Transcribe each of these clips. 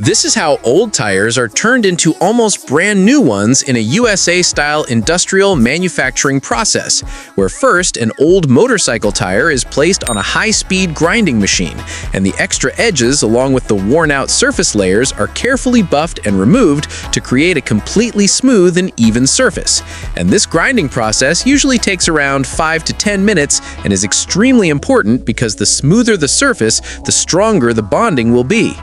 This is how old tires are turned into almost brand new ones in a USA-style industrial manufacturing process, where first an old motorcycle tire is placed on a high-speed grinding machine, and the extra edges along with the worn-out surface layers are carefully buffed and removed to create a completely smooth and even surface. And this grinding process usually takes around 5 to 10 minutes and is extremely important because the smoother the surface, the stronger the bonding will be.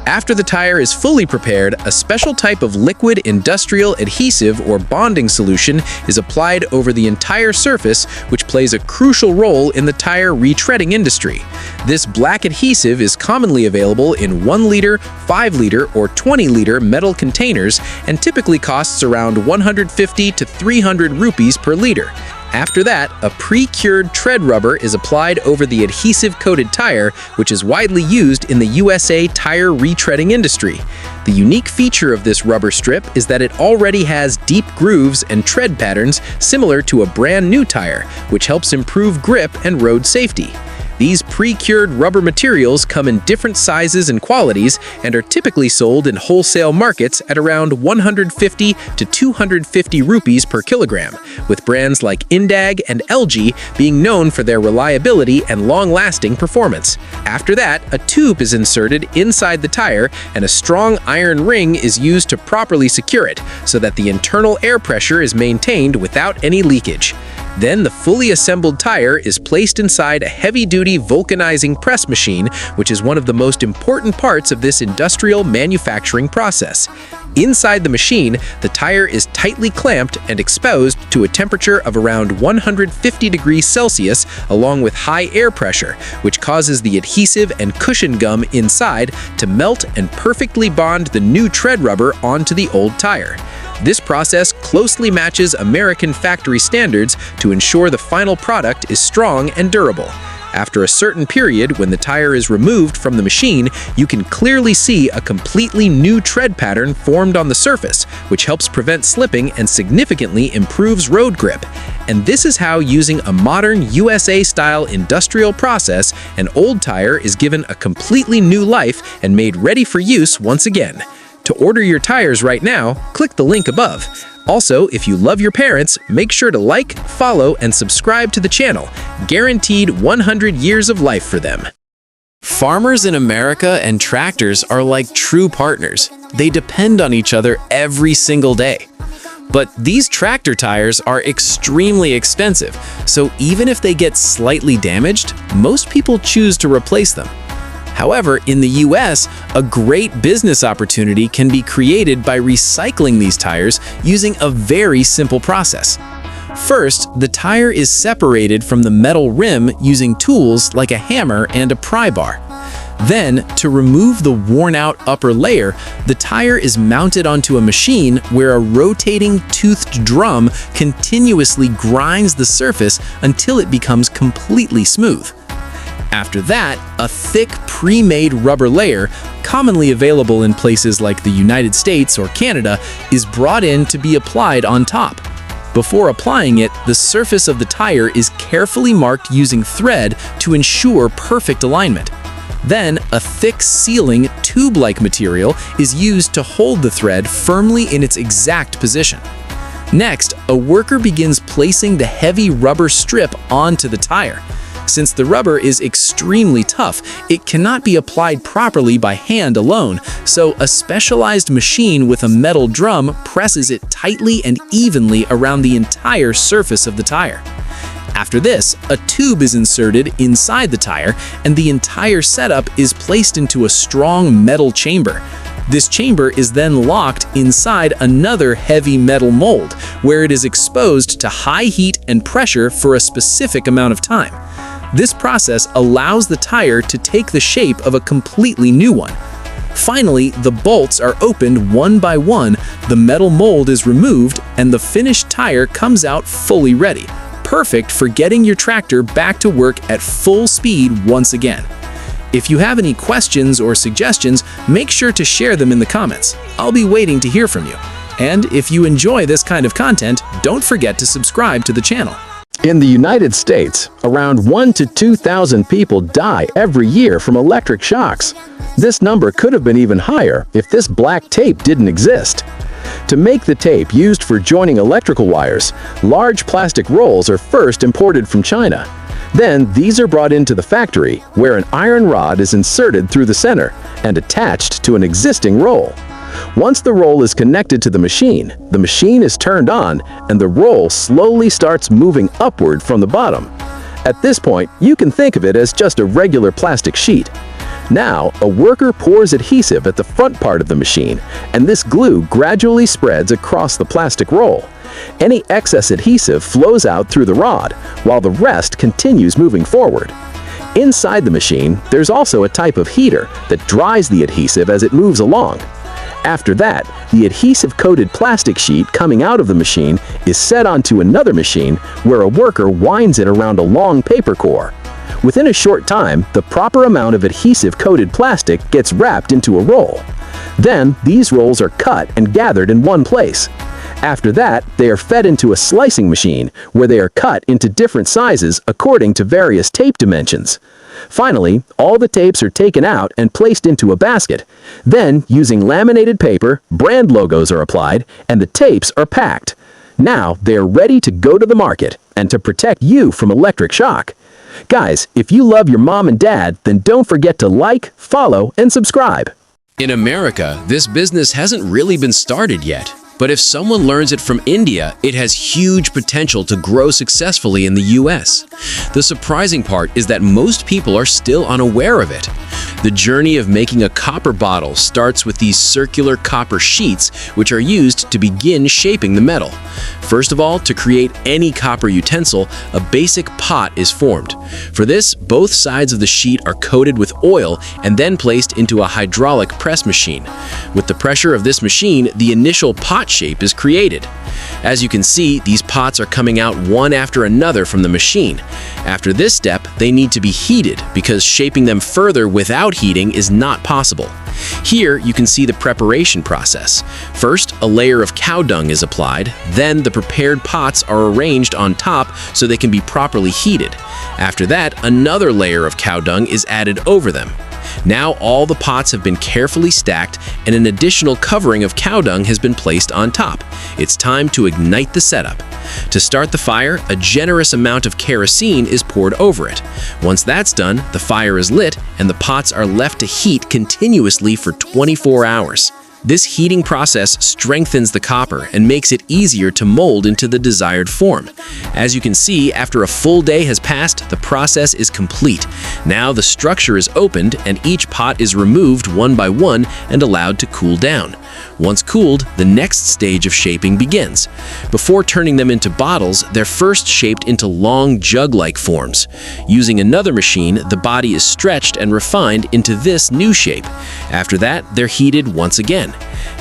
After the tire is fully prepared, a special type of liquid industrial adhesive or bonding solution is applied over the entire surface, which plays a crucial role in the tire retreading industry. This black adhesive is commonly available in 1 liter, 5 liter, or 20 liter metal containers and typically costs around 150 to 300 rupees per liter. After that, a pre-cured tread rubber is applied over the adhesive-coated tire, which is widely used in the USA tire retreading industry. The unique feature of this rubber strip is that it already has deep grooves and tread patterns similar to a brand new tire, which helps improve grip and road safety. These pre-cured rubber materials come in different sizes and qualities and are typically sold in wholesale markets at around 150 to 250 rupees per kilogram, with brands like Indag and LG being known for their reliability and long-lasting performance. After that, a tube is inserted inside the tire and a strong iron ring is used to properly secure it so that the internal air pressure is maintained without any leakage. Then the fully assembled tire is placed inside a heavy-duty vulcanizing press machine, which is one of the most important parts of this industrial manufacturing process. Inside the machine, the tire is tightly clamped and exposed to a temperature of around 150 degrees Celsius along with high air pressure, which causes the adhesive and cushion gum inside to melt and perfectly bond the new tread rubber onto the old tire. This process closely matches American factory standards to ensure the final product is strong and durable. After a certain period, when the tire is removed from the machine, you can clearly see a completely new tread pattern formed on the surface, which helps prevent slipping and significantly improves road grip. And this is how, using a modern USA-style industrial process, an old tire is given a completely new life and made ready for use once again. To order your tires right now, click the link above. Also, if you love your parents, make sure to like, follow, and subscribe to the channel. Guaranteed 100 years of life for them. Farmers in America and tractors are like true partners. They depend on each other every single day. But these tractor tires are extremely expensive, so even if they get slightly damaged, most people choose to replace them. However, in the US, a great business opportunity can be created by recycling these tires using a very simple process. First, the tire is separated from the metal rim using tools like a hammer and a pry bar. Then, to remove the worn-out upper layer, the tire is mounted onto a machine where a rotating toothed drum continuously grinds the surface until it becomes completely smooth. After that, a thick pre-made rubber layer, commonly available in places like the United States or Canada, is brought in to be applied on top. Before applying it, the surface of the tire is carefully marked using thread to ensure perfect alignment. Then, a thick sealing, tube-like material is used to hold the thread firmly in its exact position. Next, a worker begins placing the heavy rubber strip onto the tire. Since the rubber is extremely tough, it cannot be applied properly by hand alone, so a specialized machine with a metal drum presses it tightly and evenly around the entire surface of the tire. After this, a tube is inserted inside the tire, and the entire setup is placed into a strong metal chamber. This chamber is then locked inside another heavy metal mold, where it is exposed to high heat and pressure for a specific amount of time. This process allows the tire to take the shape of a completely new one. Finally, the bolts are opened one by one, the metal mold is removed, and the finished tire comes out fully ready, perfect for getting your tractor back to work at full speed once again. If you have any questions or suggestions, make sure to share them in the comments. I'll be waiting to hear from you. And if you enjoy this kind of content, don't forget to subscribe to the channel. In the United States, around 1 to 2,000 people die every year from electric shocks. This number could have been even higher if this black tape didn't exist. To make the tape used for joining electrical wires, large plastic rolls are first imported from China. Then these are brought into the factory, where an iron rod is inserted through the center and attached to an existing roll. Once the roll is connected to the machine is turned on and the roll slowly starts moving upward from the bottom. At this point, you can think of it as just a regular plastic sheet. Now, a worker pours adhesive at the front part of the machine, and this glue gradually spreads across the plastic roll. Any excess adhesive flows out through the rod, while the rest continues moving forward. Inside the machine, there's also a type of heater that dries the adhesive as it moves along. After that, the adhesive-coated plastic sheet coming out of the machine is set onto another machine where a worker winds it around a long paper core. Within a short time, the proper amount of adhesive-coated plastic gets wrapped into a roll. Then, these rolls are cut and gathered in one place. After that, they are fed into a slicing machine, where they are cut into different sizes according to various tape dimensions. Finally, all the tapes are taken out and placed into a basket. Then, using laminated paper, brand logos are applied, and the tapes are packed. Now, they are ready to go to the market and to protect you from electric shock. Guys, if you love your mom and dad, then don't forget to like, follow, and subscribe. In America, this business hasn't really been started yet. But if someone learns it from India, it has huge potential to grow successfully in the US. The surprising part is that most people are still unaware of it. The journey of making a copper bottle starts with these circular copper sheets, which are used to begin shaping the metal. First of all, to create any copper utensil, a basic pot is formed. For this, both sides of the sheet are coated with oil and then placed into a hydraulic press machine. With the pressure of this machine, the initial pot shape is created. As you can see, these pots are coming out one after another from the machine. After this step, they need to be heated because shaping them further without heating is not possible. Here, you can see the preparation process. First, a layer of cow dung is applied, then the prepared pots are arranged on top so they can be properly heated. After that, another layer of cow dung is added over them. Now all the pots have been carefully stacked and an additional covering of cow dung has been placed on top. It's time to ignite the setup. To start the fire, a generous amount of kerosene is poured over it. Once that's done, the fire is lit and the pots are left to heat continuously for 24 hours. This heating process strengthens the copper and makes it easier to mold into the desired form. As you can see, after a full day has passed, the process is complete. Now the structure is opened and each pot is removed one by one and allowed to cool down. Once cooled, the next stage of shaping begins. Before turning them into bottles, they're first shaped into long jug-like forms. Using another machine, the body is stretched and refined into this new shape. After that, they're heated once again.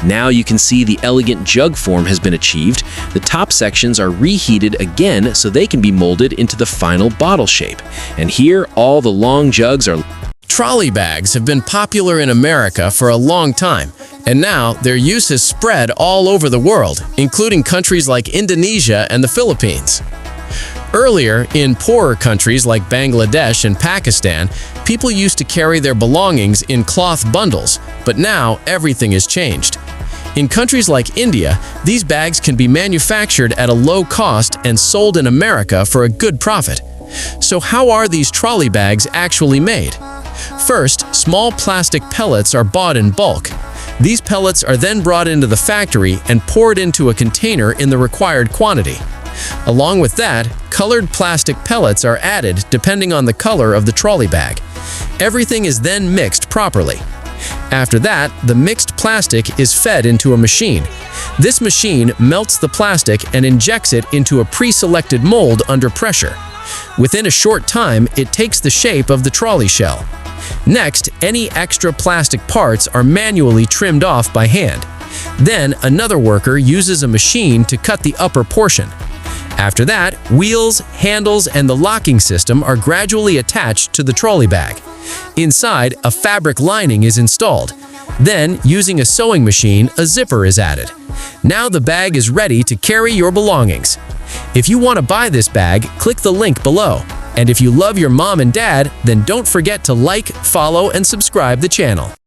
Now you can see the elegant jug form has been achieved. The top sections are reheated again so they can be molded into the final bottle shape. And here, all the long jugs are. Trolley bags have been popular in America for a long time, and now their use has spread all over the world, including countries like Indonesia and the Philippines. Earlier, in poorer countries like Bangladesh and Pakistan, people used to carry their belongings in cloth bundles, but now everything has changed. In countries like India, these bags can be manufactured at a low cost and sold in America for a good profit. So how are these trolley bags actually made? First, small plastic pellets are bought in bulk. These pellets are then brought into the factory and poured into a container in the required quantity. Along with that, colored plastic pellets are added depending on the color of the trolley bag. Everything is then mixed properly. After that, the mixed plastic is fed into a machine. This machine melts the plastic and injects it into a pre-selected mold under pressure. Within a short time, it takes the shape of the trolley shell. Next, any extra plastic parts are manually trimmed off by hand. Then, another worker uses a machine to cut the upper portion. After that, wheels, handles, and the locking system are gradually attached to the trolley bag. Inside, a fabric lining is installed. Then, using a sewing machine, a zipper is added. Now the bag is ready to carry your belongings. If you want to buy this bag, click the link below. And if you love your mom and dad, then don't forget to like, follow, and subscribe the channel.